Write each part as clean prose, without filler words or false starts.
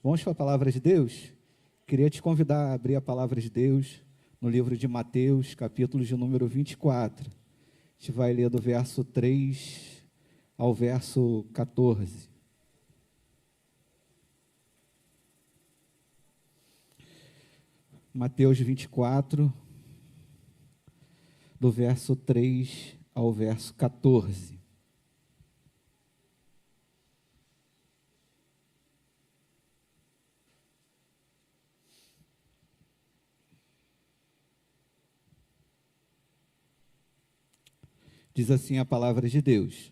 Vamos para a palavra de Deus? Queria te convidar a abrir a palavra de Deus no livro de Mateus, capítulo de número 24. A gente vai ler do verso 3 ao verso 14. Mateus 24, do verso 3 ao verso 14. Diz assim a palavra de Deus: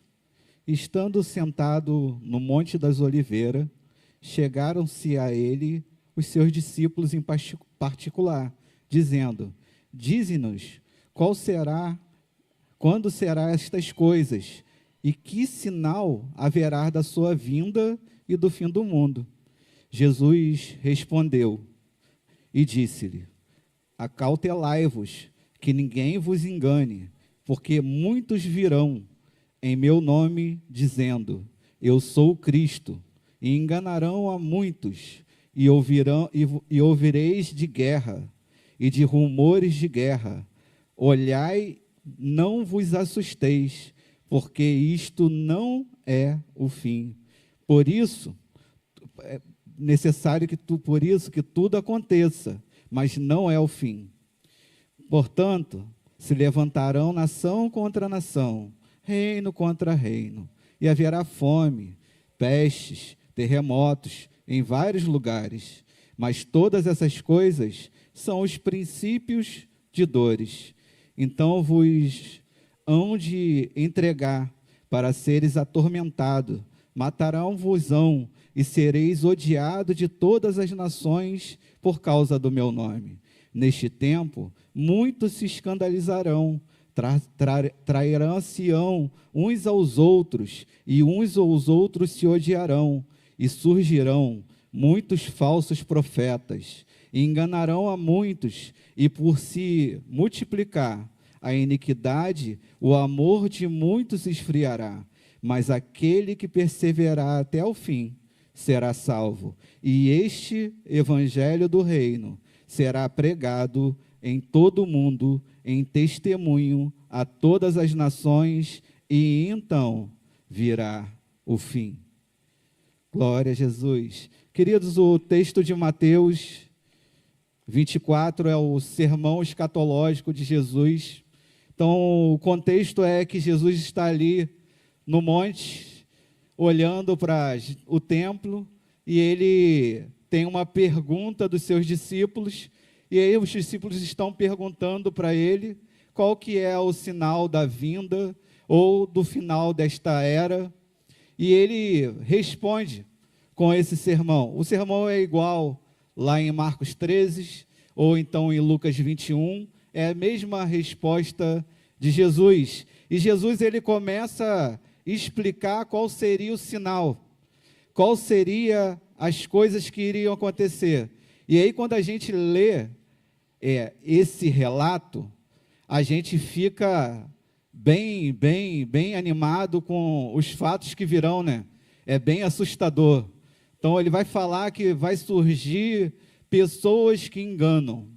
Estando sentado no Monte das Oliveiras, chegaram-se a ele os seus discípulos em particular, dizendo: Dize-nos, quando será estas coisas, e que sinal haverá da sua vinda e do fim do mundo? Jesus respondeu e disse-lhe: Acautelai-vos, que ninguém vos engane, porque muitos virão em meu nome, dizendo: Eu sou o Cristo, e enganarão a muitos, e ouvireis de guerra, e de rumores de guerra. Olhai, não vos assusteis, porque isto não é o fim. Por isso, é necessário que tudo aconteça, mas não é o fim. Portanto, se levantarão nação contra nação, reino contra reino, e haverá fome, pestes, terremotos em vários lugares. Mas todas essas coisas são os princípios de dores. Então vos hão de entregar para seres atormentados, matarão-vos-ão, e sereis odiados de todas as nações por causa do meu nome. Neste tempo, muitos se escandalizarão, trairão-se-ão uns aos outros, e uns aos outros se odiarão, e surgirão muitos falsos profetas, e enganarão a muitos, e por se multiplicar a iniquidade, o amor de muitos se esfriará, mas aquele que perseverar até o fim será salvo. E este evangelho do reino será pregado em todo o mundo, em testemunho a todas as nações, e então virá o fim. Glória a Jesus. Queridos, o texto de Mateus 24 é o sermão escatológico de Jesus. Então, o contexto é que Jesus está ali no monte, olhando para o templo, e ele tem uma pergunta dos seus discípulos, e aí os discípulos estão perguntando para ele qual que é o sinal da vinda ou do final desta era, e ele responde com esse sermão. O sermão é igual lá em Marcos 13, ou então em Lucas 21, é a mesma resposta de Jesus. E Jesus ele começa a explicar qual seria o sinal, qual seria as coisas que iriam acontecer. E aí, quando a gente lê esse relato, a gente fica bem animado com os fatos que virão, né? É bem assustador. Então, ele vai falar que vai surgir pessoas que enganam.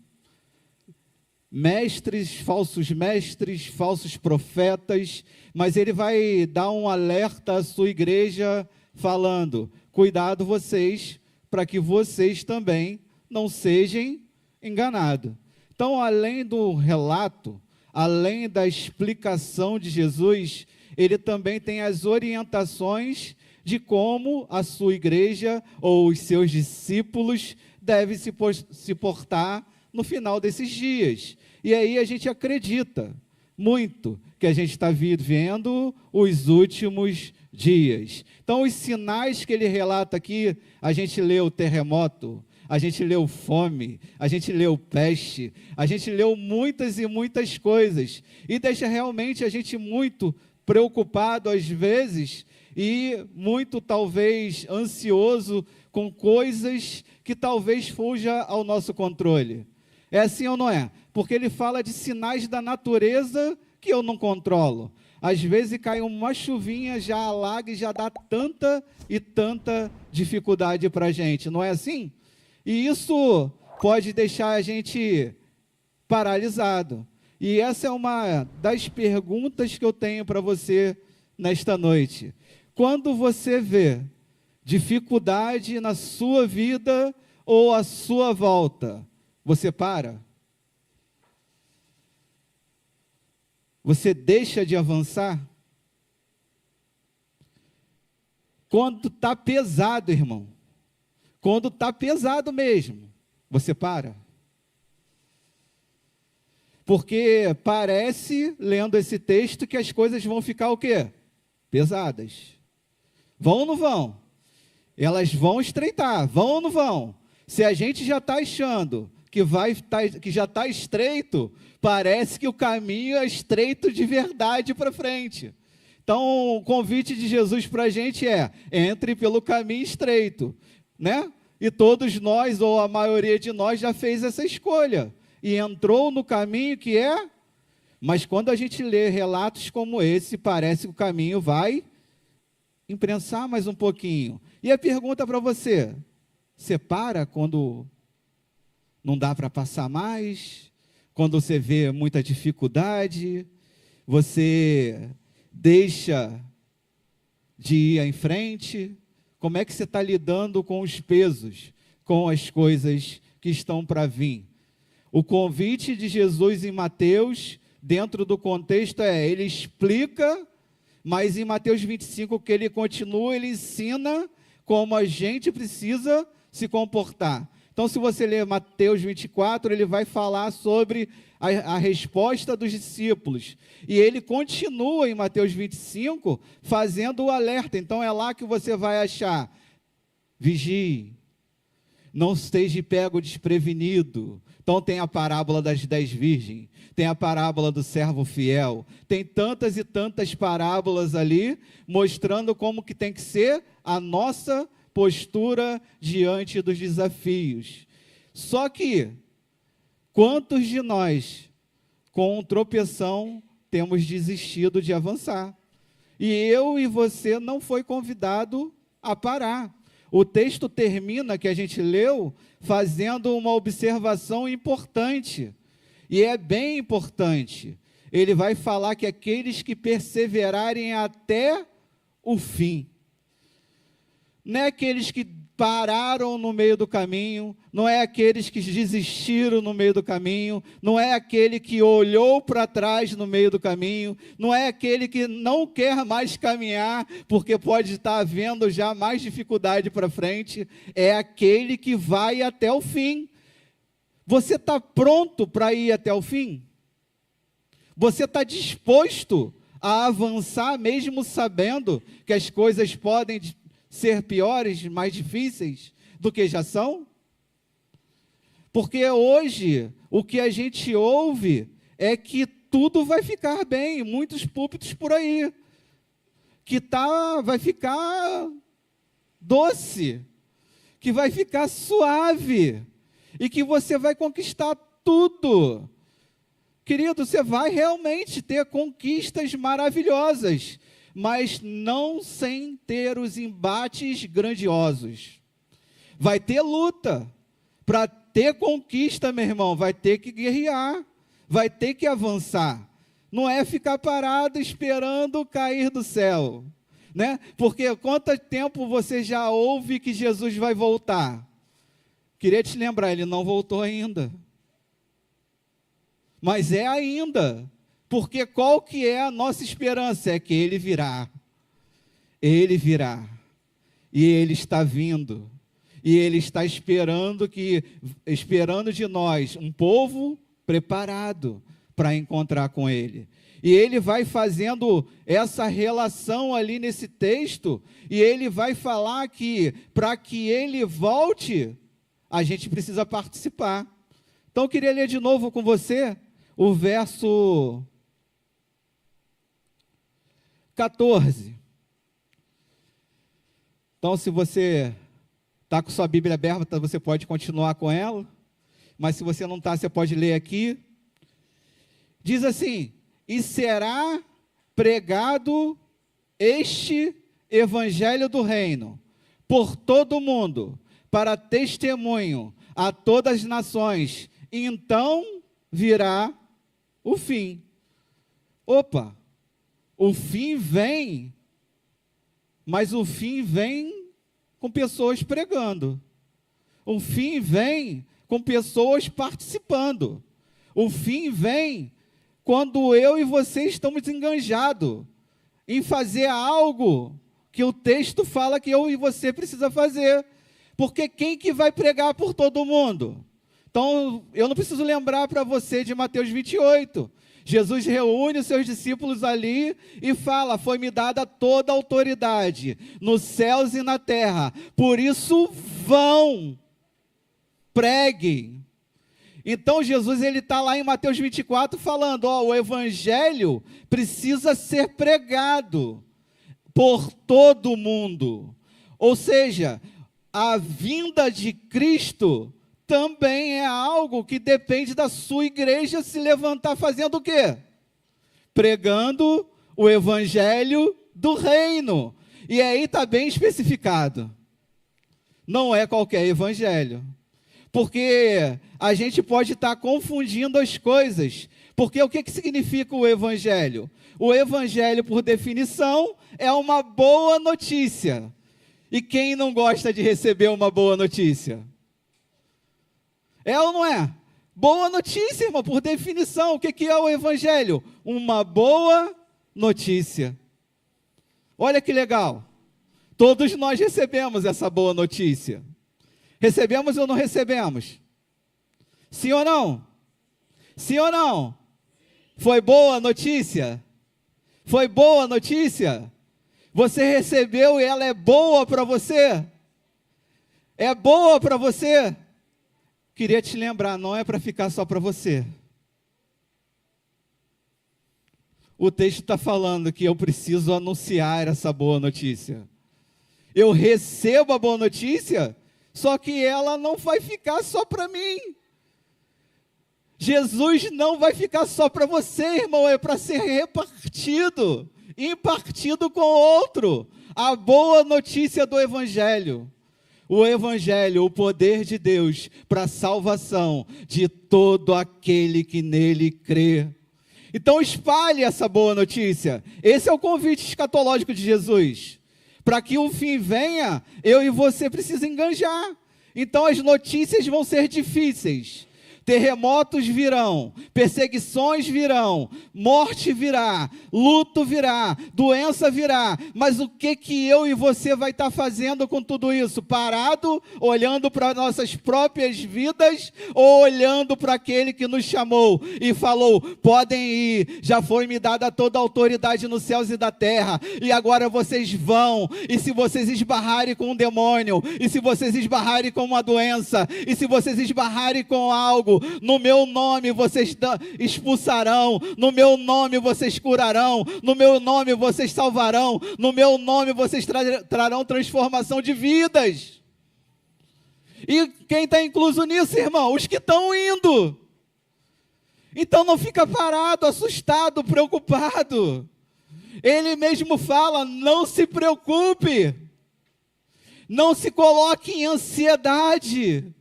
Mestres, falsos profetas, mas ele vai dar um alerta à sua igreja, falando: cuidado vocês, para que vocês também não sejam enganados. Então, além do relato, além da explicação de Jesus, ele também tem as orientações de como a sua igreja ou os seus discípulos devem se portar no final desses dias. E aí a gente acredita muito que a gente está vivendo os últimos dias. Então, os sinais que ele relata aqui, a gente leu terremoto, a gente leu fome, a gente leu peste, a gente leu muitas e muitas coisas, e deixa realmente a gente muito preocupado às vezes, e muito talvez ansioso com coisas que talvez fuja ao nosso controle. É assim ou não é? Porque ele fala de sinais da natureza que eu não controlo. Às vezes cai uma chuvinha, já alaga e já dá tanta e tanta dificuldade para a gente, não é assim? E isso pode deixar a gente paralisado. E essa é uma das perguntas que eu tenho para você nesta noite. Quando você vê dificuldade na sua vida ou à sua volta, você para? Você deixa de avançar? Quando está pesado, irmão, quando está pesado mesmo, você para? Porque parece, lendo esse texto, que as coisas vão ficar o quê? Pesadas. Vão ou não vão? Elas vão estreitar, vão ou não vão? Se a gente já está achando que já está estreito, parece que o caminho é estreito de verdade para frente. Então, o convite de Jesus para a gente é: entre pelo caminho estreito, né? E todos nós, ou a maioria de nós, já fez essa escolha e entrou no caminho que é. Mas quando a gente lê relatos como esse, parece que o caminho vai imprensar mais um pouquinho. E a pergunta para você: você para quando não dá para passar mais? Quando você vê muita dificuldade? Você deixa de ir em frente? Como é que você está lidando com os pesos, com as coisas que estão para vir? O convite de Jesus em Mateus, dentro do contexto, ele explica, mas em Mateus 25, que ele continua, ele ensina como a gente precisa se comportar. Então, se você ler Mateus 24, ele vai falar sobre a resposta dos discípulos. E ele continua em Mateus 25, fazendo o alerta. Então, é lá que você vai achar: vigie, não esteja pego desprevenido. Então, tem a parábola das 10 virgens, tem a parábola do servo fiel, tem tantas e tantas parábolas ali, mostrando como que tem que ser a nossa postura diante dos desafios. Só que, quantos de nós, com um tropeção, temos desistido de avançar? E eu e você não foi convidado a parar. O texto termina, que a gente leu, fazendo uma observação importante, e é bem importante. Ele vai falar que aqueles que perseverarem até o fim, não é aqueles que pararam no meio do caminho, não é aqueles que desistiram no meio do caminho, não é aquele que olhou para trás no meio do caminho, não é aquele que não quer mais caminhar, porque pode estar havendo já mais dificuldade para frente, é aquele que vai até o fim. Você está pronto para ir até o fim? Você está disposto a avançar, mesmo sabendo que as coisas podem ser piores, mais difíceis do que já são? Porque hoje o que a gente ouve é que tudo vai ficar bem, muitos púlpitos por aí, que vai ficar doce, que vai ficar suave, e que você vai conquistar tudo. Querido, você vai realmente ter conquistas maravilhosas, mas não sem ter os embates grandiosos. Vai ter luta. Para ter conquista, meu irmão, vai ter que guerrear, vai ter que avançar. Não é ficar parado esperando cair do céu, né? Porque quanto tempo você já ouve que Jesus vai voltar? Queria te lembrar, ele não voltou ainda. Mas é ainda. Porque qual que é a nossa esperança? É que ele virá. Ele virá. E ele está vindo. E ele está esperando de nós um povo preparado para encontrar com ele. E ele vai fazendo essa relação ali nesse texto, e ele vai falar que para que ele volte, a gente precisa participar. Então eu queria ler de novo com você o verso 14. Então, se você está com sua Bíblia aberta, você pode continuar com ela, mas se você não está, você pode ler aqui. Diz assim: e será pregado este evangelho do reino por todo o mundo, para testemunho a todas as nações, então virá o fim. Opa, o fim vem, mas o fim vem com pessoas pregando. O fim vem com pessoas participando. O fim vem quando eu e você estamos enganjados em fazer algo que o texto fala que eu e você precisa fazer. Porque quem que vai pregar por todo mundo? Então, eu não preciso lembrar para você de Mateus 28. Jesus reúne os seus discípulos ali e fala: foi-me dada toda a autoridade nos céus e na terra. Por isso, vão, preguem. Então, Jesus está lá em Mateus 24 falando, o evangelho precisa ser pregado por todo mundo. Ou seja, a vinda de Cristo também é algo que depende da sua igreja se levantar fazendo o quê? Pregando o evangelho do reino. E aí está bem especificado. Não é qualquer evangelho. Porque a gente pode estar confundindo as coisas. Porque o que significa o evangelho? O evangelho, por definição, é uma boa notícia. E quem não gosta de receber uma boa notícia? É ou não é? Boa notícia, irmão, por definição. O que é o evangelho? Uma boa notícia. Olha que legal. Todos nós recebemos essa boa notícia. Recebemos ou não recebemos? Sim ou não? Sim ou não? Foi boa notícia? Foi boa notícia? Você recebeu e ela é boa para você? É boa para você? Queria te lembrar, não é para ficar só para você. O texto está falando que eu preciso anunciar essa boa notícia. Eu recebo a boa notícia, só que ela não vai ficar só para mim. Jesus não vai ficar só para você, irmão, é para ser repartido, impartido com outro. A boa notícia do evangelho. O evangelho, o poder de Deus para a salvação de todo aquele que nele crê. Então espalhe essa boa notícia. Esse é o convite escatológico de Jesus. Para que o fim venha, eu e você precisam enganjar. Então as notícias vão ser difíceis. Terremotos virão, perseguições virão, morte virá, luto virá, doença virá, mas o que eu e você vai estar fazendo com tudo isso? Parado, olhando para nossas próprias vidas, ou olhando para aquele que nos chamou e falou, podem ir, já foi me dada toda a autoridade nos céus e da terra, e agora vocês vão, e se vocês esbarrarem com um demônio, e se vocês esbarrarem com uma doença, e se vocês esbarrarem com algo, no meu nome vocês expulsarão, no meu nome vocês curarão, no meu nome vocês salvarão, no meu nome vocês trarão transformação de vidas. E quem está incluso nisso, irmão? Os que estão indo. Então não fica parado, assustado, preocupado. Ele mesmo fala, não se preocupe, não se coloque em ansiedade,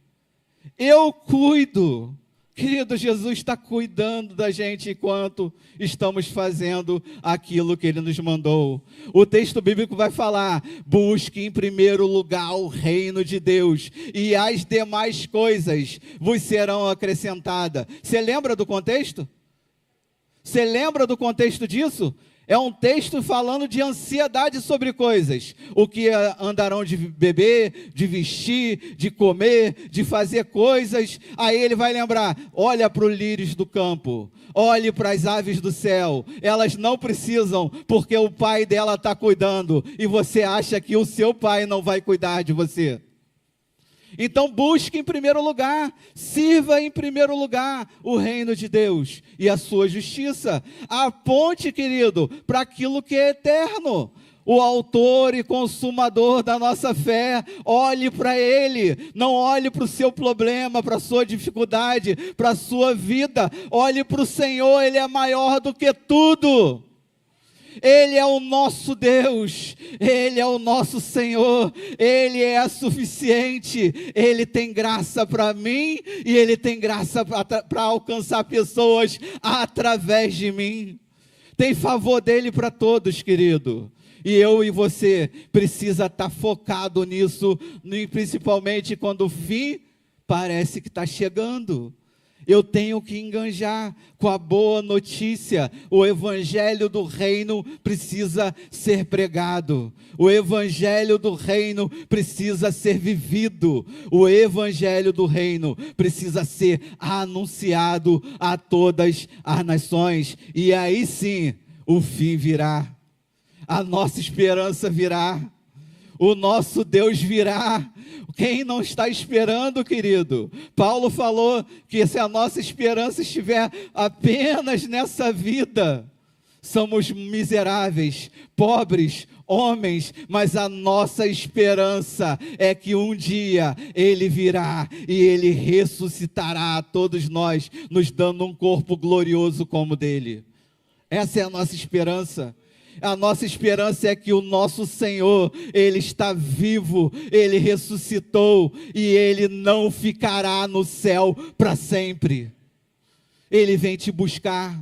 eu cuido. Querido, Jesus está cuidando da gente enquanto estamos fazendo aquilo que Ele nos mandou. O texto bíblico vai falar, busque em primeiro lugar o reino de Deus, e as demais coisas vos serão acrescentadas. Você lembra do contexto? Você lembra do contexto disso? É um texto falando de ansiedade sobre coisas. O que andarão de beber, de vestir, de comer, de fazer coisas. Aí ele vai lembrar, olha para os lírios do campo, olhe para as aves do céu. Elas não precisam, porque o pai dela está cuidando. E você acha que o seu pai não vai cuidar de você? Então busque em primeiro lugar, sirva em primeiro lugar o reino de Deus e a sua justiça. Aponte, querido, para aquilo que é eterno. O autor e consumador da nossa fé, olhe para Ele, não olhe para o seu problema, para a sua dificuldade, para a sua vida. Olhe para o Senhor, Ele é maior do que tudo. Ele é o nosso Deus, Ele é o nosso Senhor, Ele é suficiente, Ele tem graça para mim e Ele tem graça para alcançar pessoas através de mim. Tem favor dele para todos, querido. E eu e você precisa estar focado nisso, principalmente quando o fim parece que está chegando. Eu tenho que enganjar com a boa notícia. O evangelho do reino precisa ser pregado. O evangelho do reino precisa ser vivido. O evangelho do reino precisa ser anunciado a todas as nações. E aí sim, o fim virá. A nossa esperança virá. O nosso Deus virá. Quem não está esperando, querido? Paulo falou que se a nossa esperança estiver apenas nessa vida, somos miseráveis, pobres, homens, mas a nossa esperança é que um dia Ele virá e Ele ressuscitará a todos nós, nos dando um corpo glorioso como o dele. Essa é a nossa esperança. A nossa esperança é que o nosso Senhor, Ele está vivo, Ele ressuscitou e Ele não ficará no céu para sempre. Ele vem te buscar,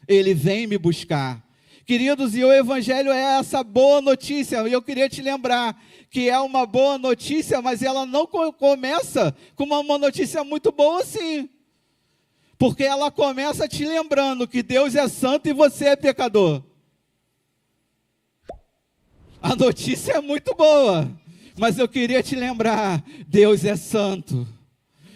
Ele vem me buscar. Queridos, e o Evangelho é essa boa notícia, e eu queria te lembrar que é uma boa notícia, mas ela não começa com uma notícia muito boa assim. Porque ela começa te lembrando que Deus é santo e você é pecador. A notícia é muito boa, mas eu queria te lembrar, Deus é santo.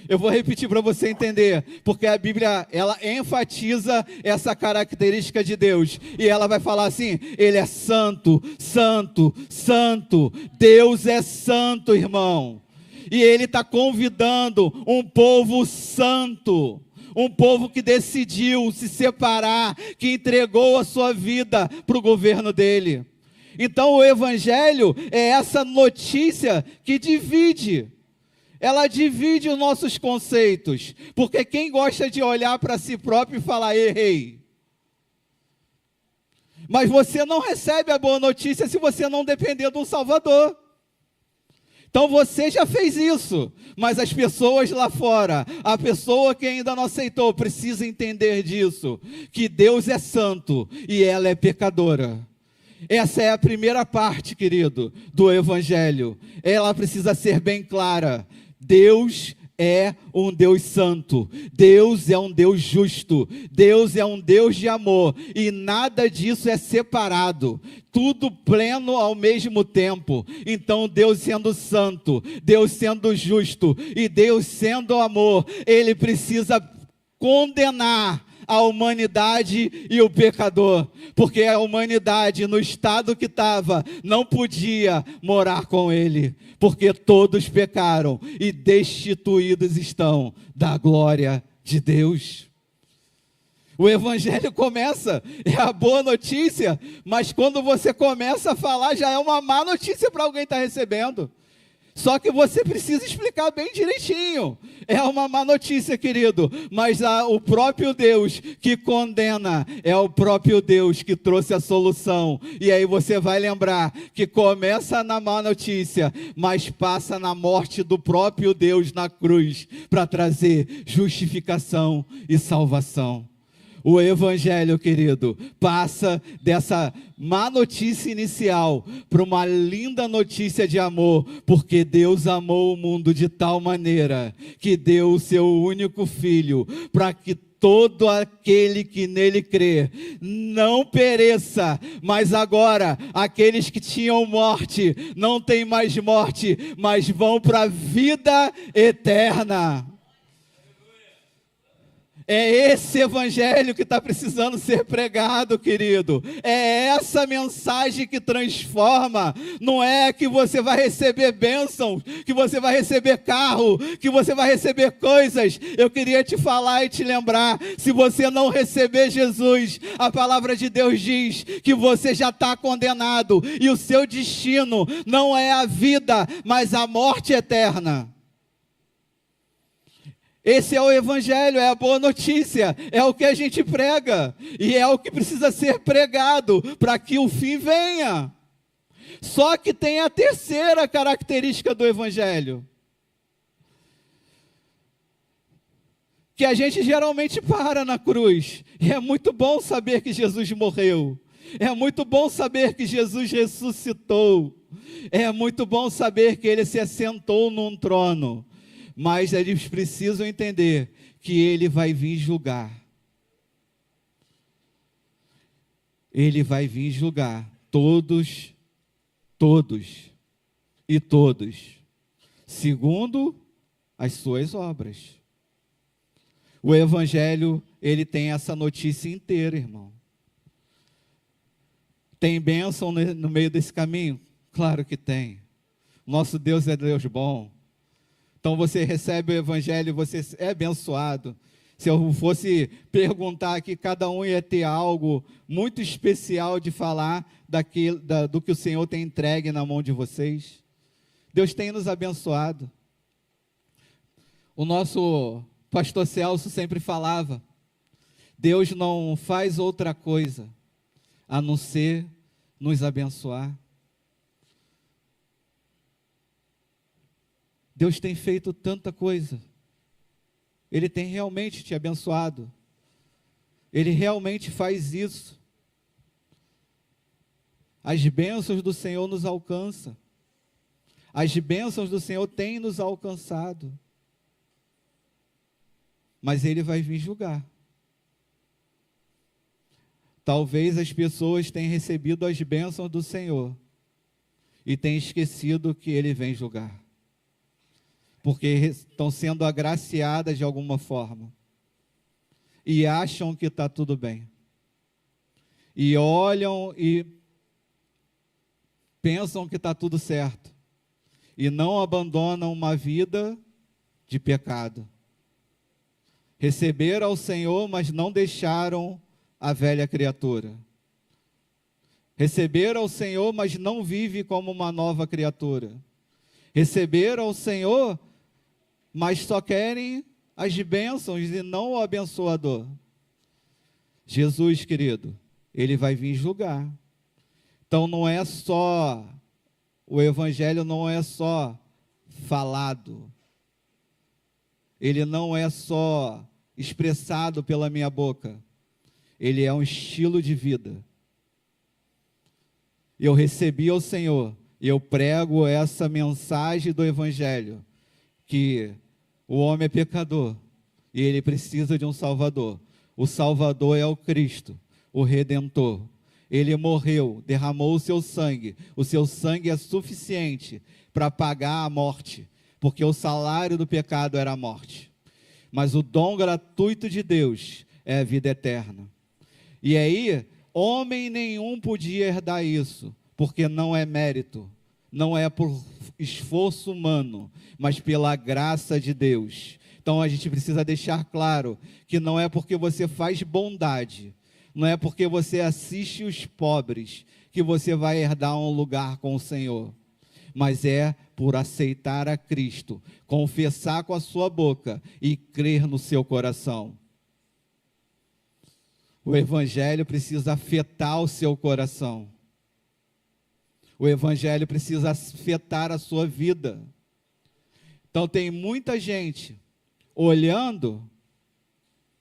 Eu vou repetir para você entender, porque a Bíblia, ela enfatiza essa característica de Deus, e ela vai falar assim, Ele é santo, santo, santo, Deus é santo, irmão, e Ele está convidando um povo santo, um povo que decidiu se separar, que entregou a sua vida para o governo dele. Então o Evangelho é essa notícia que divide. Ela divide os nossos conceitos. Porque quem gosta de olhar para si próprio e falar, errei. Mas você não recebe a boa notícia se você não depender de um Salvador. Então você já fez isso, mas as pessoas lá fora, a pessoa que ainda não aceitou, precisa entender disso, que Deus é santo e ela é pecadora. Essa é a primeira parte, querido, do Evangelho. Ela precisa ser bem clara. Deus é um Deus santo. Deus é um Deus justo. Deus é um Deus de amor. E nada disso é separado. Tudo pleno ao mesmo tempo. Então Deus sendo santo, Deus sendo justo e Deus sendo amor, Ele precisa condenar a humanidade e o pecador, porque a humanidade no estado que estava, não podia morar com Ele, porque todos pecaram e destituídos estão da glória de Deus. O Evangelho começa, é a boa notícia, mas quando você começa a falar, já é uma má notícia para alguém estar recebendo. Só que você precisa explicar bem direitinho. É uma má notícia, querido, mas o próprio Deus que condena é o próprio Deus que trouxe a solução. E aí você vai lembrar que começa na má notícia, mas passa na morte do próprio Deus na cruz para trazer justificação e salvação. O Evangelho, querido, passa dessa má notícia inicial para uma linda notícia de amor, porque Deus amou o mundo de tal maneira que deu o seu único filho, para que todo aquele que nele crê não pereça, mas agora aqueles que tinham morte não têm mais morte, mas vão para a vida eterna. É esse Evangelho que está precisando ser pregado, querido. É essa mensagem que transforma. Não é que você vai receber bênçãos, que você vai receber carro, que você vai receber coisas. Eu queria te falar e te lembrar, se você não receber Jesus, a palavra de Deus diz que você já está condenado. E o seu destino não é a vida, mas a morte eterna. Esse é o Evangelho, é a boa notícia, é o que a gente prega, e é o que precisa ser pregado para que o fim venha. Só que tem a terceira característica do Evangelho, que a gente geralmente para na cruz, e é muito bom saber que Jesus morreu, é muito bom saber que Jesus ressuscitou, é muito bom saber que Ele se assentou num trono, mas eles precisam entender que Ele vai vir julgar. Ele vai vir julgar todos e todos, segundo as suas obras. O Evangelho, ele tem essa notícia inteira, irmão. Tem bênção no meio desse caminho? Claro que tem. Nosso Deus é Deus bom. Então você recebe o Evangelho, você é abençoado. Se eu fosse perguntar aqui, cada um ia ter algo muito especial de falar do que o Senhor tem entregue na mão de vocês. Deus tem nos abençoado. O nosso pastor Celso sempre falava, Deus não faz outra coisa a não ser nos abençoar. Deus tem feito tanta coisa. Ele tem realmente te abençoado. Ele realmente faz isso. As bênçãos do Senhor nos alcançam. As bênçãos do Senhor têm nos alcançado. Mas Ele vai vir julgar. Talvez as pessoas tenham recebido as bênçãos do Senhor e tenham esquecido que Ele vem julgar, porque estão sendo agraciadas de alguma forma e acham que está tudo bem, e olham e pensam que está tudo certo, e não abandonam uma vida de pecado. Receberam ao Senhor, mas não deixaram a velha criatura. Receberam ao Senhor, mas não vivem como uma nova criatura. Receberam ao Senhor, mas só querem as bênçãos e não o abençoador. Jesus, querido, Ele vai vir julgar. Então não é só, o Evangelho não é só falado. Ele não é só expressado pela minha boca. Ele é um estilo de vida. Eu recebi ao Senhor, e eu prego essa mensagem do Evangelho, que o homem é pecador, e ele precisa de um Salvador. O Salvador é o Cristo, o Redentor. Ele morreu, derramou o seu sangue é suficiente para pagar a morte, porque o salário do pecado era a morte. Mas o dom gratuito de Deus é a vida eterna. E aí, homem nenhum podia herdar isso, porque não é mérito, não é por esforço humano, mas pela graça de Deus. Então a gente precisa deixar claro que não é porque você faz bondade, não é porque você assiste os pobres, que você vai herdar um lugar com o Senhor, mas é por aceitar a Cristo, confessar com a sua boca e crer no seu coração. O Evangelho precisa afetar o seu coração. O Evangelho precisa afetar a sua vida. Então tem muita gente olhando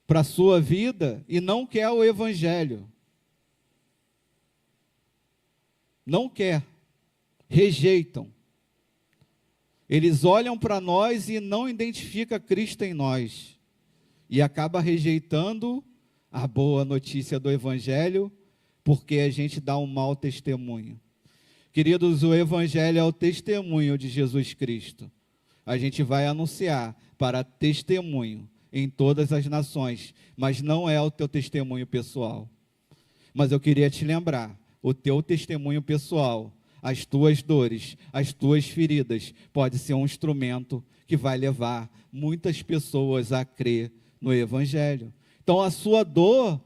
para a sua vida e não quer o Evangelho. Não quer. Rejeitam. Eles olham para nós e não identificam Cristo em nós. E acaba rejeitando a boa notícia do Evangelho, porque a gente dá um mau testemunho. Queridos, o Evangelho é o testemunho de Jesus Cristo. A gente vai anunciar para testemunho em todas as nações, mas não é o teu testemunho pessoal. Mas eu queria te lembrar, o teu testemunho pessoal, as tuas dores, as tuas feridas, pode ser um instrumento que vai levar muitas pessoas a crer no Evangelho. Então a sua dor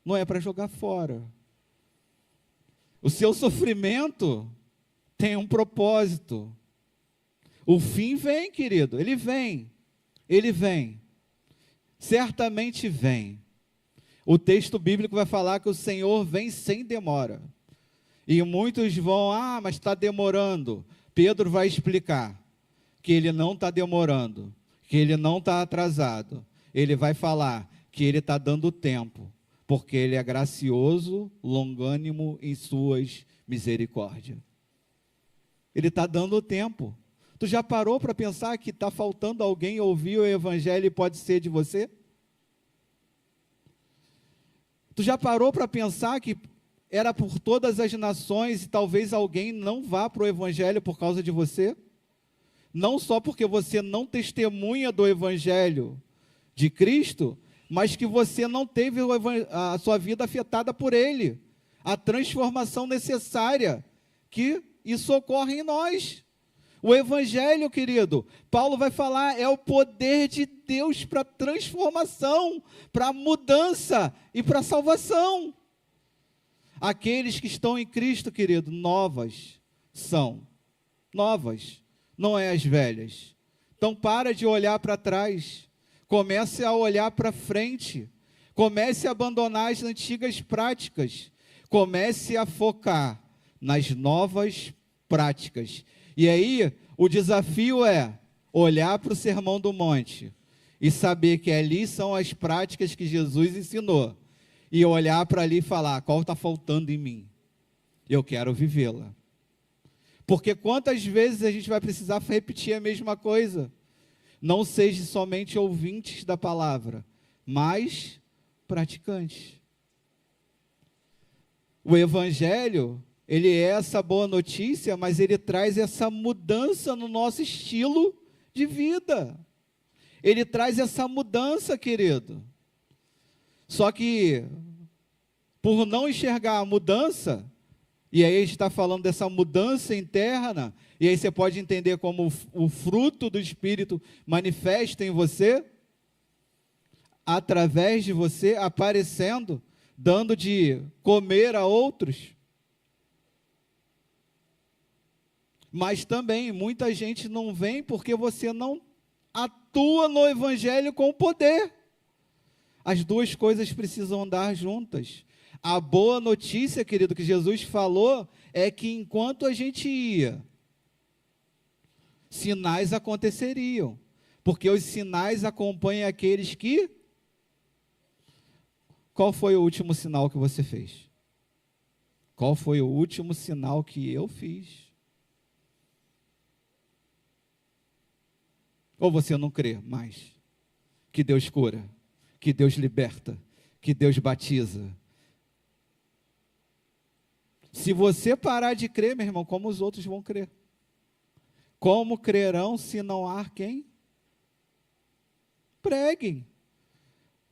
não é para jogar fora. O seu sofrimento tem um propósito. O fim vem, querido, ele vem. Ele vem. certamente vem. O texto bíblico vai falar que o Senhor vem sem demora. E muitos vão, mas está demorando. Pedro vai explicar que ele não está demorando, que ele não está atrasado. Ele vai falar que ele está dando tempo, porque ele é gracioso, longânimo em suas misericórdias. Ele está dando tempo. Tu já parou para pensar que está faltando alguém ouvir o evangelho e pode ser de você? Tu já parou para pensar que era por todas as nações e talvez alguém não vá para o evangelho por causa de você? Não só porque você não testemunha do evangelho de Cristo, mas que você não teve a sua vida afetada por ele. A transformação necessária, que isso ocorre em nós. O evangelho, querido, Paulo vai falar, é o poder de Deus para transformação, para mudança e para salvação. Aqueles que estão em Cristo, querido, novas são. Novas, não é as velhas. Então para de olhar para trás, comece a olhar para frente, comece a abandonar as antigas práticas, comece a focar nas novas práticas. E aí, o desafio é olhar para o Sermão do Monte e saber que ali são as práticas que Jesus ensinou. E olhar para ali e falar, qual está faltando em mim? Eu quero vivê-la. Porque quantas vezes a gente vai precisar repetir a mesma coisa? Não seja somente ouvintes da palavra, mas praticantes. O Evangelho, ele é essa boa notícia, mas ele traz essa mudança no nosso estilo de vida. Ele traz essa mudança, querido. Só que, por não enxergar a mudança, e aí a gente está falando dessa mudança interna, e aí você pode entender como o fruto do Espírito manifesta em você, através de você, aparecendo, dando de comer a outros. Mas também, muita gente não vem porque você não atua no Evangelho com poder. As duas coisas precisam andar juntas. A boa notícia, querido, que Jesus falou, é que enquanto a gente ia, sinais aconteceriam. Porque os sinais acompanham aqueles que... Qual foi o último sinal que você fez? Qual foi o último sinal que eu fiz? Ou você não crê mais que Deus cura, que Deus liberta, que Deus batiza? Se você parar de crer, meu irmão, como os outros vão crer? Como crerão se não há quem? Preguem.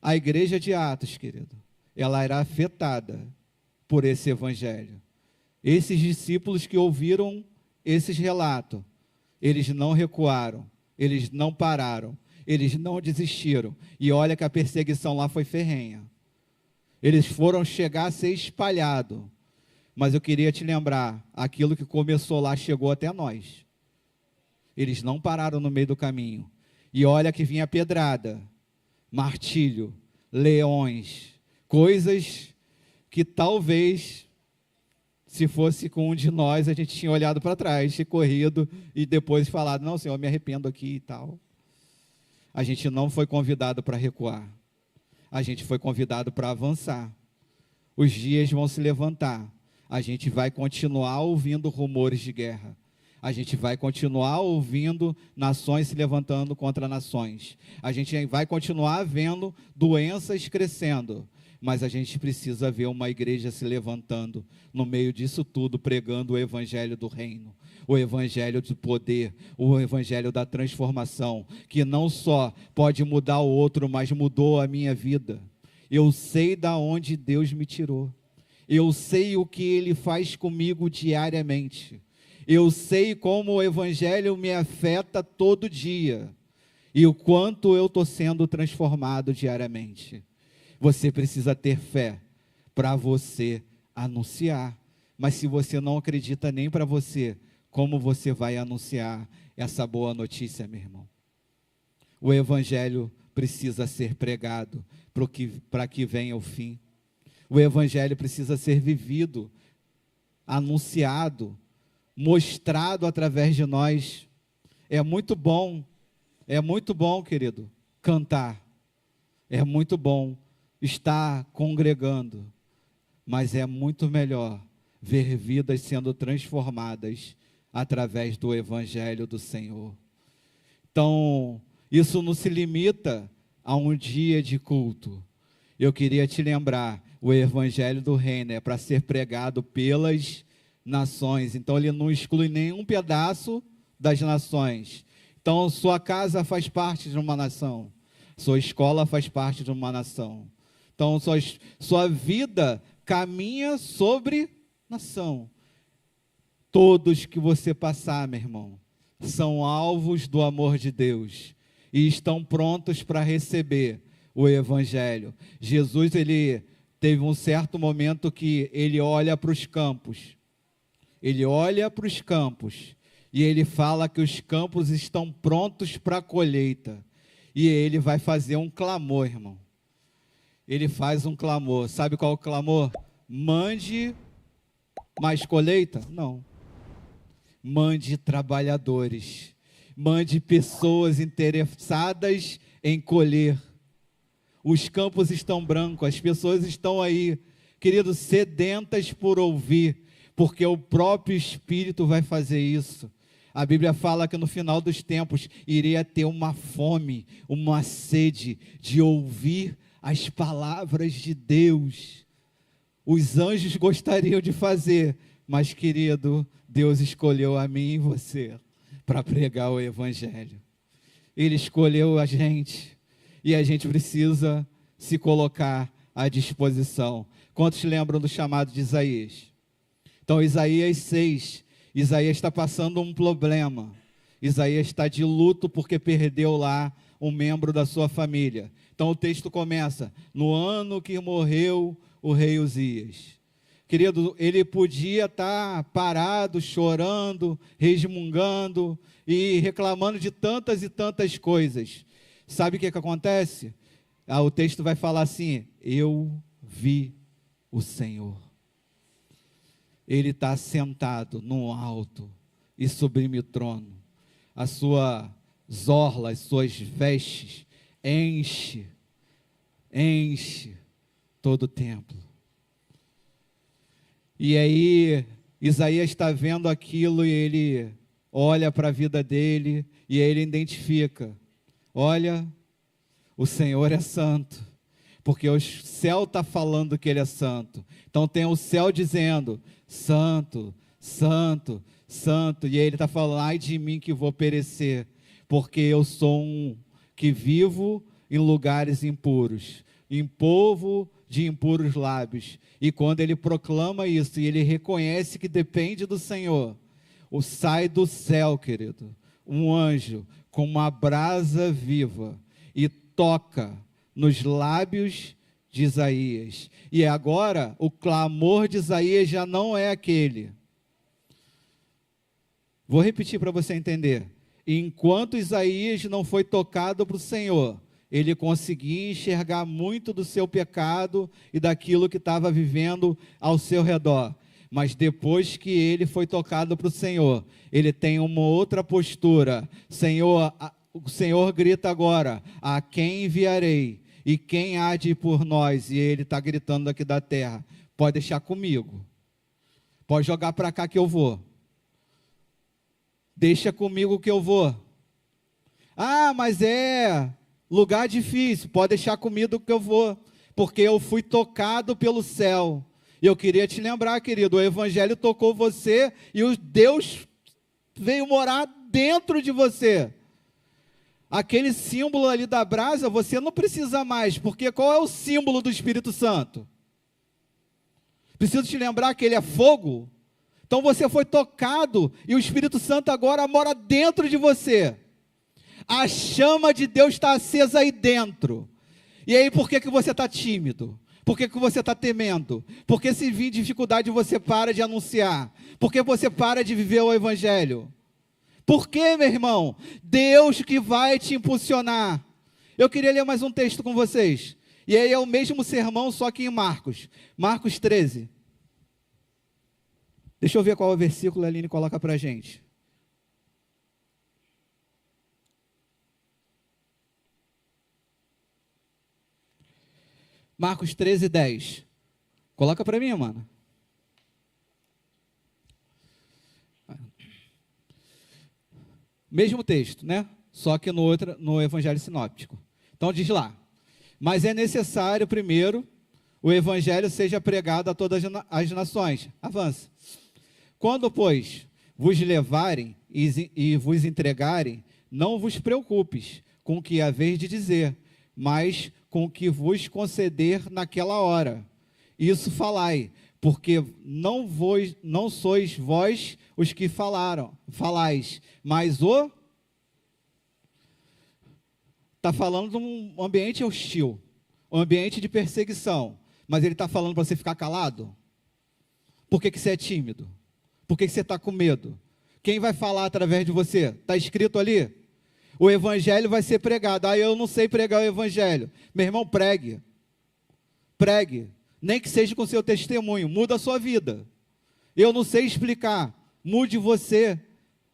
A igreja de Atos, querido, ela era afetada por esse evangelho. Esses discípulos que ouviram esses relatos, eles não recuaram, eles não pararam, eles não desistiram. E olha que a perseguição lá foi ferrenha. Eles foram chegar a ser espalhados. Mas eu queria te lembrar, aquilo que começou lá chegou até nós. Eles não pararam no meio do caminho. E olha que vinha pedrada, martírio, leões, coisas que talvez, se fosse com um de nós, a gente tinha olhado para trás, corrido e depois falado, não, Senhor, eu me arrependo aqui e tal. A gente não foi convidado para recuar. A gente foi convidado para avançar. Os dias vão se levantar. A gente vai continuar ouvindo rumores de guerra. A gente vai continuar ouvindo nações se levantando contra nações. A gente vai continuar vendo doenças crescendo. Mas a gente precisa ver uma igreja se levantando no meio disso tudo, pregando o evangelho do reino, o evangelho do poder, o evangelho da transformação, que não só pode mudar o outro, mas mudou a minha vida. Eu sei da onde Deus me tirou. Eu sei o que Ele faz comigo diariamente. Eu sei como o evangelho me afeta todo dia. E o quanto eu estou sendo transformado diariamente. Você precisa ter fé para você anunciar. Mas se você não acredita nem para você, como você vai anunciar essa boa notícia, meu irmão? O evangelho precisa ser pregado para que venha o fim. O evangelho precisa ser vivido, anunciado, mostrado através de nós. É muito bom, querido, cantar. É muito bom estar congregando, mas é muito melhor ver vidas sendo transformadas através do evangelho do Senhor. Então, isso não se limita a um dia de culto. Eu queria te lembrar, o evangelho do reino é para ser pregado pelas nações. Então, ele não exclui nenhum pedaço das nações. Então, sua casa faz parte de uma nação. Sua escola faz parte de uma nação. Então, sua vida caminha sobre nação. Todos que você passar, meu irmão, são alvos do amor de Deus e estão prontos para receber o evangelho. Jesus, ele teve um certo momento que ele olha para os campos. Ele olha para os campos e ele fala que os campos estão prontos para a colheita. E ele vai fazer um clamor, irmão. Ele faz um clamor. Sabe qual é o clamor? Mande mais colheita? Não. Mande trabalhadores. Mande pessoas interessadas em colher. Os campos estão brancos, as pessoas estão aí, queridos, sedentas por ouvir, porque o próprio Espírito vai fazer isso. A Bíblia fala que no final dos tempos iria ter uma fome, uma sede de ouvir as palavras de Deus. Os anjos gostariam de fazer, mas, querido, Deus escolheu a mim e você para pregar o evangelho. Ele escolheu a gente e a gente precisa se colocar à disposição. Quantos lembram do chamado de Isaías? Então, Isaías 6, Isaías está passando um problema. Isaías está de luto porque perdeu lá um membro da sua família. Então o texto começa, no ano que morreu o rei Uzias. Querido, ele podia estar parado, chorando, resmungando e reclamando de tantas e tantas coisas. Sabe o que acontece? O texto vai falar assim, eu vi o Senhor. Ele está sentado no alto e sublime trono. A sua orla, as suas vestes, enche todo o templo. E aí, Isaías está vendo aquilo e ele olha para a vida dele e ele identifica, olha, o Senhor é santo, porque o céu está falando que ele é santo. Então tem o céu dizendo, santo, santo, santo, e ele está falando, ai de mim que vou perecer, porque eu sou um que vivo em lugares impuros, em povo de impuros lábios. E quando ele proclama isso, e ele reconhece que depende do Senhor, sai do céu, querido, um anjo com uma brasa viva, e toca nos lábios de Isaías. E agora, o clamor de Isaías já não é aquele. Vou repetir para você entender. Enquanto Isaías não foi tocado para o Senhor, ele conseguia enxergar muito do seu pecado e daquilo que estava vivendo ao seu redor. Mas depois que ele foi tocado para o Senhor, ele tem uma outra postura. O Senhor grita agora, a quem enviarei? E quem há de ir por nós? E ele está gritando aqui da terra, pode deixar comigo. Pode jogar para cá que eu vou. Deixa comigo que eu vou. Ah, mas é lugar difícil, pode deixar comigo que eu vou, porque eu fui tocado pelo céu. E eu queria te lembrar, querido, o evangelho tocou você e o Deus veio morar dentro de você. Aquele símbolo ali da brasa, você não precisa mais, porque qual é o símbolo do Espírito Santo? Preciso te lembrar que ele é fogo. Então você foi tocado e o Espírito Santo agora mora dentro de você. A chama de Deus está acesa aí dentro. E aí por que você está tímido? Por que você está temendo? Porque se vir dificuldade você para de anunciar? Por que você para de viver o Evangelho? Por que, meu irmão? Deus que vai te impulsionar. Eu queria ler mais um texto com vocês. E aí é o mesmo sermão, só que em Marcos. Marcos 13. Deixa eu ver qual é o versículo a Aline coloca para a gente. Marcos 13, 10. Coloca para mim, mano. Mesmo texto, né? Só que no Evangelho Sinóptico. Então diz lá: mas é necessário primeiro o Evangelho seja pregado a todas as nações. Avança. Quando, pois, vos levarem e vos entregarem, não vos preocupes com o que haveis de dizer, mas com o que vos conceder naquela hora. Isso falai, porque não sois vós os que falais, mas está falando de um ambiente hostil, um ambiente de perseguição, mas ele está falando para você ficar calado? Por que você é tímido? Por que você está com medo? Quem vai falar através de você? Está escrito ali? O evangelho vai ser pregado. Ah, eu não sei pregar o evangelho. Meu irmão, pregue. Pregue. Nem que seja com seu testemunho. Muda a sua vida. Eu não sei explicar. Mude você.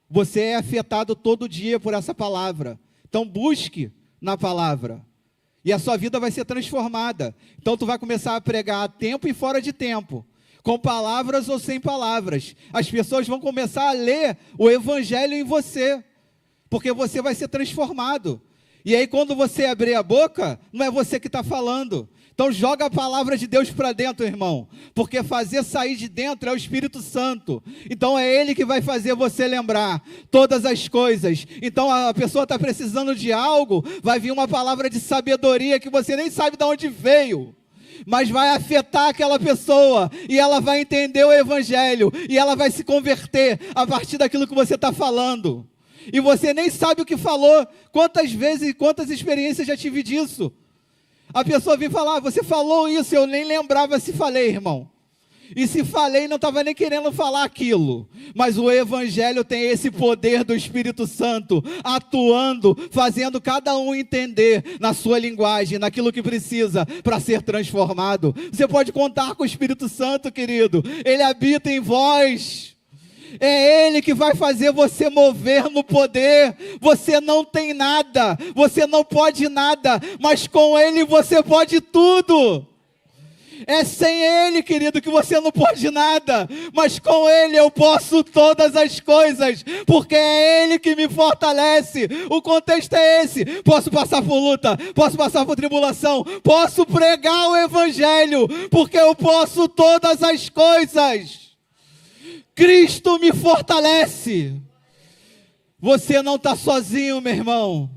Você é afetado todo dia por essa palavra. Então busque na palavra. E a sua vida vai ser transformada. Então tu vai começar a pregar a tempo e fora de tempo. Com palavras ou sem palavras. As pessoas vão começar a ler o evangelho em você. Porque você vai ser transformado. E aí quando você abrir a boca, não é você que está falando. Então joga a palavra de Deus para dentro, irmão. Porque fazer sair de dentro é o Espírito Santo. Então é Ele que vai fazer você lembrar todas as coisas. Então a pessoa está precisando de algo, vai vir uma palavra de sabedoria que você nem sabe de onde veio. Mas vai afetar aquela pessoa, e ela vai entender o evangelho, e ela vai se converter a partir daquilo que você está falando. E você nem sabe o que falou. Quantas vezes e quantas experiências já tive disso? A pessoa vem falar: você falou isso, eu nem lembrava se falei, irmão. E se falei, não estava nem querendo falar aquilo. Mas o evangelho tem esse poder do Espírito Santo, atuando, fazendo cada um entender na sua linguagem, naquilo que precisa para ser transformado. Você pode contar com o Espírito Santo, querido. Ele habita em vós. É Ele que vai fazer você mover no poder. Você não tem nada, você não pode nada, mas com Ele você pode tudo. É sem Ele, querido, que você não pode nada, mas com Ele eu posso todas as coisas, porque é Ele que me fortalece. O contexto é esse: posso passar por luta, posso passar por tribulação, posso pregar o evangelho, porque eu posso todas as coisas. Cristo me fortalece. Você não está sozinho, meu irmão.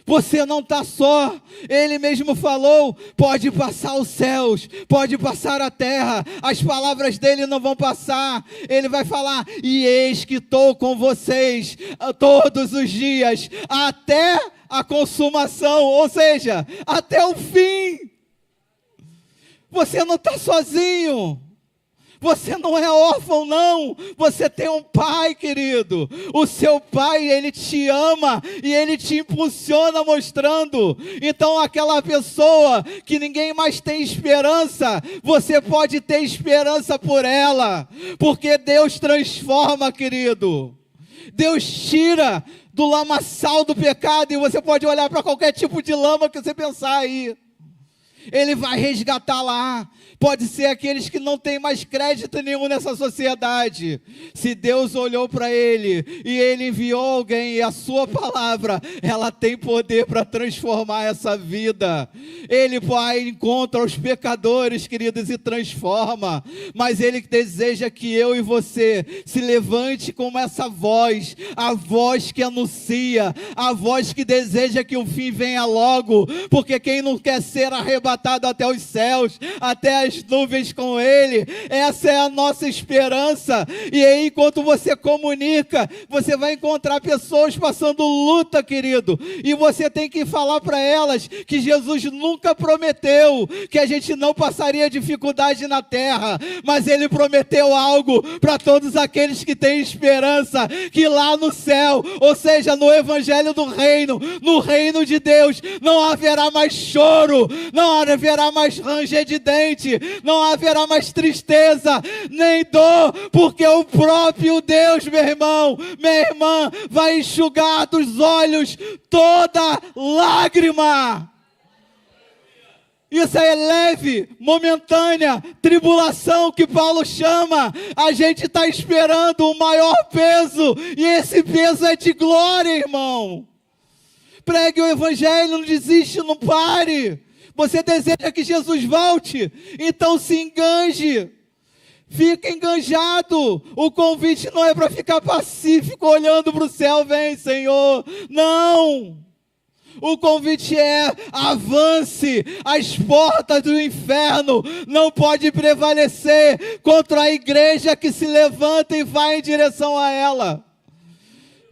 Você não está só. Ele mesmo falou: pode passar os céus, pode passar a terra, as palavras dele não vão passar. Ele vai falar: e eis que estou com vocês todos os dias, até a consumação, ou seja, até o fim. Você não está sozinho. Você não é órfão, não. Você tem um pai, querido. O seu pai, ele te ama e ele te impulsiona mostrando. Então aquela pessoa que ninguém mais tem esperança, você pode ter esperança por ela. Porque Deus transforma, querido. Deus tira do lamaçal do pecado, e você pode olhar para qualquer tipo de lama que você pensar aí. Ele vai resgatar lá. Pode ser aqueles que não têm mais crédito nenhum nessa sociedade. Se Deus olhou para ele e ele enviou alguém, e a sua palavra, ela tem poder para transformar essa vida. Ele vai encontra os pecadores, queridos, e transforma. Mas ele deseja que eu e você se levante como essa voz, a voz que anuncia, a voz que deseja que o fim venha logo, porque quem não quer ser arrebatado arrebatado até os céus, até as nuvens com Ele. Essa é a nossa esperança. E aí, enquanto você comunica, você vai encontrar pessoas passando luta, querido, e você tem que falar para elas que Jesus nunca prometeu que a gente não passaria dificuldade na terra, mas Ele prometeu algo para todos aqueles que têm esperança, que lá no céu, ou seja, no evangelho do reino, no reino de Deus, não haverá mais choro, não haverá mais ranger de dente, não haverá mais tristeza, nem dor, porque o próprio Deus, meu irmão, minha irmã, vai enxugar dos olhos toda lágrima. Isso é leve, momentânea tribulação que Paulo chama. A gente está esperando o maior peso, e esse peso é de glória, irmão. Pregue o evangelho, não desiste, não pare. Você deseja que Jesus volte? Então se enganje. Fica enganjado. O convite não é para ficar pacífico olhando para o céu, vem Senhor. Não. O convite é: avance. As portas do inferno não podem prevalecer contra a igreja que se levanta e vai em direção a ela.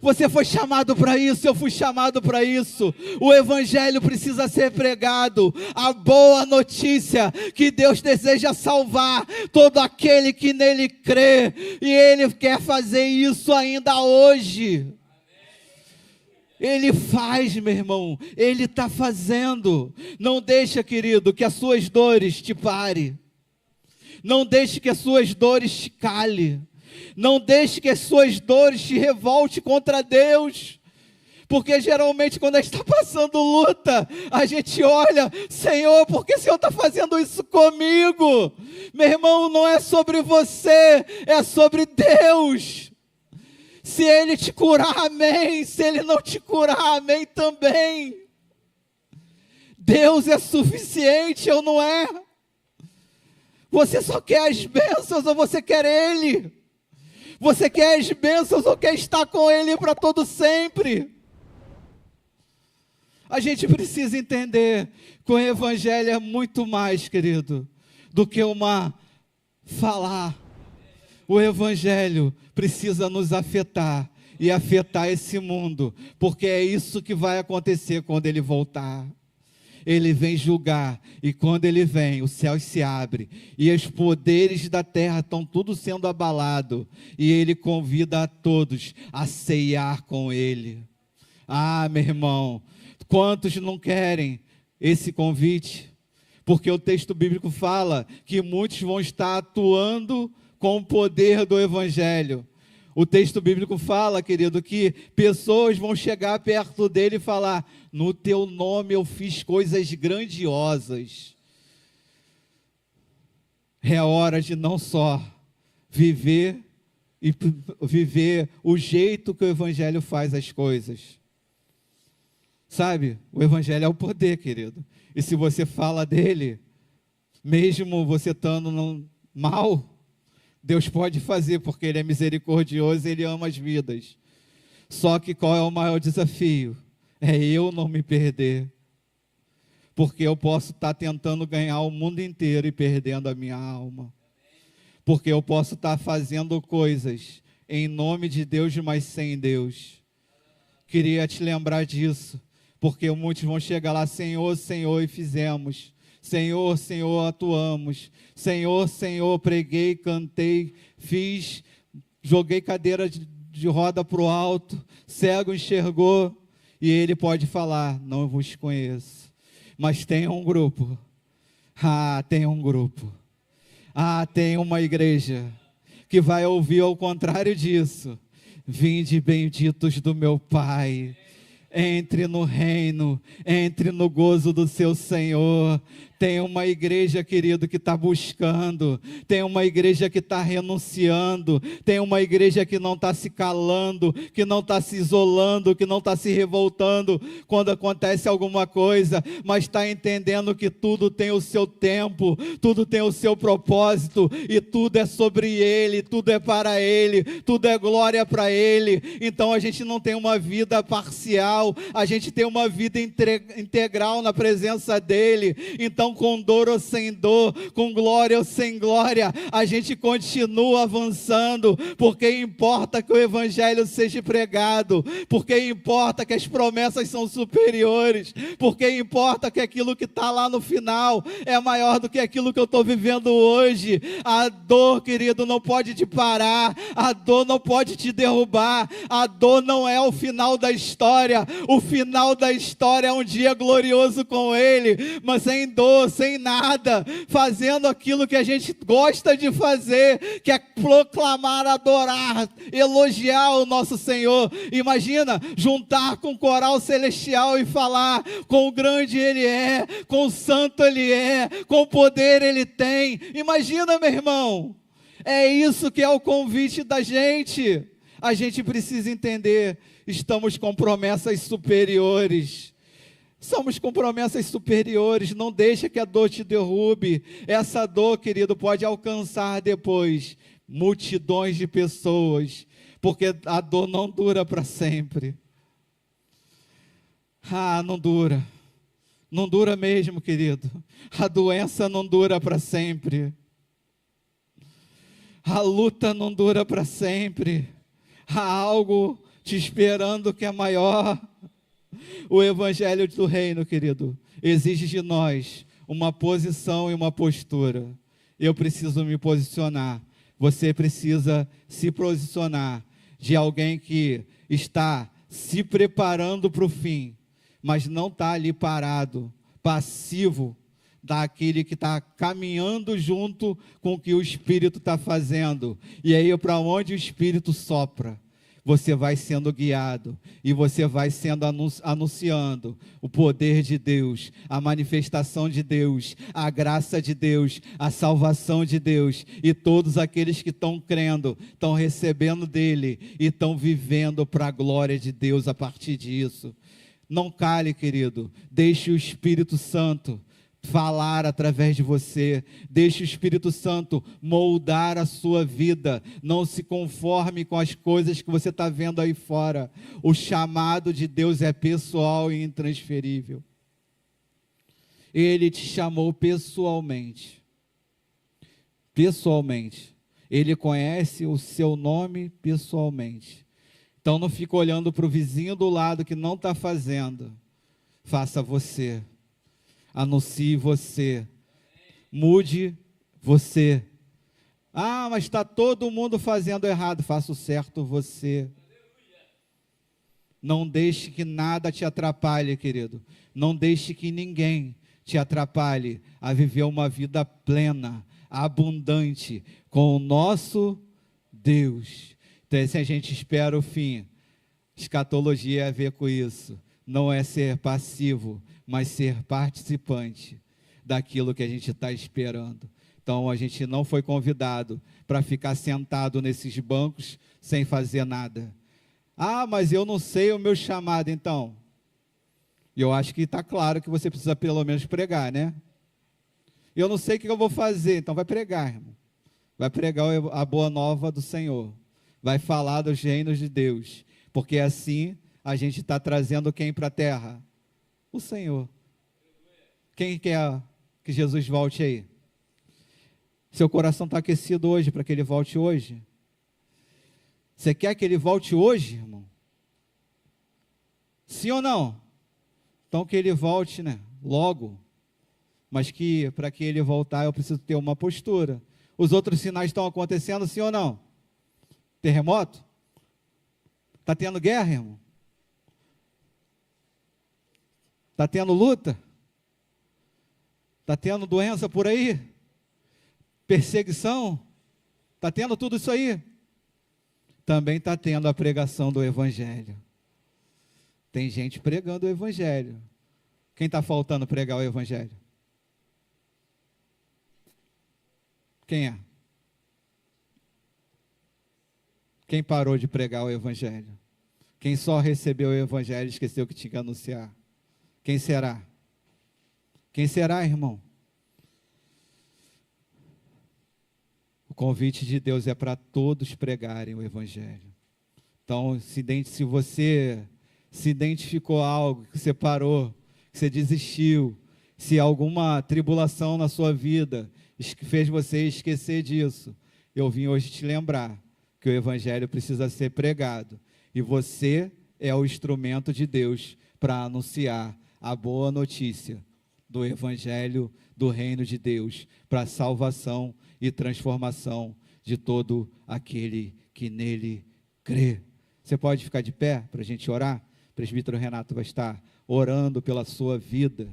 Você foi chamado para isso, eu fui chamado para isso. O evangelho precisa ser pregado. A boa notícia que Deus deseja salvar todo aquele que nele crê. E Ele quer fazer isso ainda hoje. Ele faz, meu irmão, Ele está fazendo. Não deixa, querido, que as suas dores te pare. Não deixe que as suas dores te cale. Não deixe que as suas dores te revolte contra Deus. Porque geralmente quando a gente está passando luta, a gente olha: Senhor, por que o Senhor está fazendo isso comigo? Meu irmão, não é sobre você, é sobre Deus. Se Ele te curar, amém. Se Ele não te curar, amém também. Deus é suficiente, ou não é? Você só quer as bênçãos ou você quer Ele? Você quer as bênçãos ou quer estar com Ele para todo sempre? A gente precisa entender que o evangelho é muito mais, querido, do que falar. O evangelho precisa nos afetar e afetar esse mundo, porque é isso que vai acontecer quando Ele voltar. Ele vem julgar, e quando Ele vem, os céus se abrem, e os poderes da terra estão tudo sendo abalado, e Ele convida a todos a ceiar com Ele. Ah, meu irmão, quantos não querem esse convite? Porque o texto bíblico fala que muitos vão estar atuando com o poder do evangelho. O texto bíblico fala, querido, que pessoas vão chegar perto dele e falar: no teu nome eu fiz coisas grandiosas. É hora de não só viver o jeito que o evangelho faz as coisas. Sabe, o evangelho é o poder, querido. E se você fala dele, mesmo você estando mal, Deus pode fazer, porque Ele é misericordioso e Ele ama as vidas. Só que qual é o maior desafio? É eu não me perder. Porque eu posso estar tentando ganhar o mundo inteiro e perdendo a minha alma. Porque eu posso estar fazendo coisas em nome de Deus, mas sem Deus. Queria te lembrar disso, porque muitos vão chegar lá: Senhor, Senhor, e fizemos. Senhor, Senhor, atuamos. Senhor, Senhor, preguei, cantei, fiz, joguei cadeira de roda para o alto, cego enxergou, e Ele pode falar: não vos conheço. Mas tem um grupo, tem um grupo, tem uma igreja que vai ouvir ao contrário disso: vinde benditos do meu Pai. Entre no reino, entre no gozo do seu Senhor. Tem uma igreja, querido, que está buscando. Tem uma igreja que está renunciando. Tem uma igreja que não está se calando, que não está se isolando, que não está se revoltando quando acontece alguma coisa, mas está entendendo que tudo tem o seu tempo, tudo tem o seu propósito, e tudo é sobre Ele, tudo é para Ele, tudo é glória para Ele. Então a gente não tem uma vida parcial, integral, a gente tem uma vida integral na presença dEle. Então, com dor ou sem dor, com glória ou sem glória, a gente continua avançando, porque importa que o Evangelho seja pregado, porque importa que as promessas são superiores, porque importa que aquilo que está lá no final é maior do que aquilo que eu estou vivendo hoje. A dor, querido, não pode te parar, a dor não pode te derrubar, a dor não é o final da história. O final da história é um dia glorioso com Ele, mas sem dor, sem nada, fazendo aquilo que a gente gosta de fazer, que é proclamar, adorar, elogiar o nosso Senhor. Imagina, juntar com o coral celestial e falar quão grande Ele é, quão santo Ele é, quão poder Ele tem. Imagina, meu irmão, é isso que é o convite da gente. A gente precisa entender, estamos com promessas superiores. Somos com promessas superiores, não deixa que a dor te derrube. Essa dor, querido, pode alcançar depois multidões de pessoas, porque a dor não dura para sempre. Não dura. Não dura mesmo, querido. A doença não dura para sempre. A luta não dura para sempre. Há algo te esperando que é maior. O Evangelho do Reino, querido, exige de nós uma posição e uma postura. Eu preciso me posicionar. Você precisa se posicionar de alguém que está se preparando para o fim, mas não está ali parado, passivo, daquele que está caminhando junto com o que o Espírito está fazendo. E aí, para onde o Espírito sopra, você vai sendo guiado, e você vai sendo anunciando o poder de Deus, a manifestação de Deus, a graça de Deus, a salvação de Deus, e todos aqueles que estão crendo, estão recebendo dele, e estão vivendo para a glória de Deus a partir disso. Não cale, querido, deixe o Espírito Santo falar através de você, deixe o Espírito Santo moldar a sua vida, não se conforme com as coisas que você está vendo aí fora. O chamado de Deus é pessoal e intransferível. Ele te chamou pessoalmente, Ele conhece o seu nome pessoalmente. Então não fica olhando para o vizinho do lado que não está fazendo. Faça você. Anuncie você, mude você. Mas está todo mundo fazendo errado. Faça o certo você. Não deixe que nada te atrapalhe, querido. Não deixe que ninguém te atrapalhe a viver uma vida plena, abundante, com o nosso Deus. Então, se a gente espera o fim, escatologia é a ver com isso. Não é ser passivo, mas ser participante daquilo que a gente está esperando. Então, a gente não foi convidado para ficar sentado nesses bancos sem fazer nada. Mas eu não sei o meu chamado, então. Eu acho que está claro que você precisa pelo menos pregar, né? Eu não sei o que eu vou fazer, então vai pregar, irmão. Vai pregar a boa nova do Senhor. Vai falar dos reinos de Deus. Porque assim a gente está trazendo quem para a terra? O Senhor. Quem quer que Jesus volte aí? Seu coração está aquecido hoje para que Ele volte hoje? Você quer que Ele volte hoje, irmão? Sim ou não? Então que Ele volte, né? Logo. Mas que para que Ele voltar eu preciso ter uma postura. Os outros sinais estão acontecendo, sim ou não? Terremoto? Está tendo guerra, irmão? Está tendo luta? Está tendo doença por aí? Perseguição? Está tendo tudo isso aí? Também está tendo a pregação do Evangelho. Tem gente pregando o Evangelho. Quem está faltando pregar o Evangelho? Quem é? Quem parou de pregar o Evangelho? Quem só recebeu o Evangelho e esqueceu que tinha que anunciar? Quem será? Quem será, irmão? O convite de Deus é para todos pregarem o Evangelho. Então, se você se identificou algo, que você parou, que você desistiu, se alguma tribulação na sua vida fez você esquecer disso, eu vim hoje te lembrar que o Evangelho precisa ser pregado, e você é o instrumento de Deus para anunciar a boa notícia do Evangelho do Reino de Deus, para a salvação e transformação de todo aquele que nele crê. Você pode ficar de pé para a gente orar? O presbítero Renato vai estar orando pela sua vida.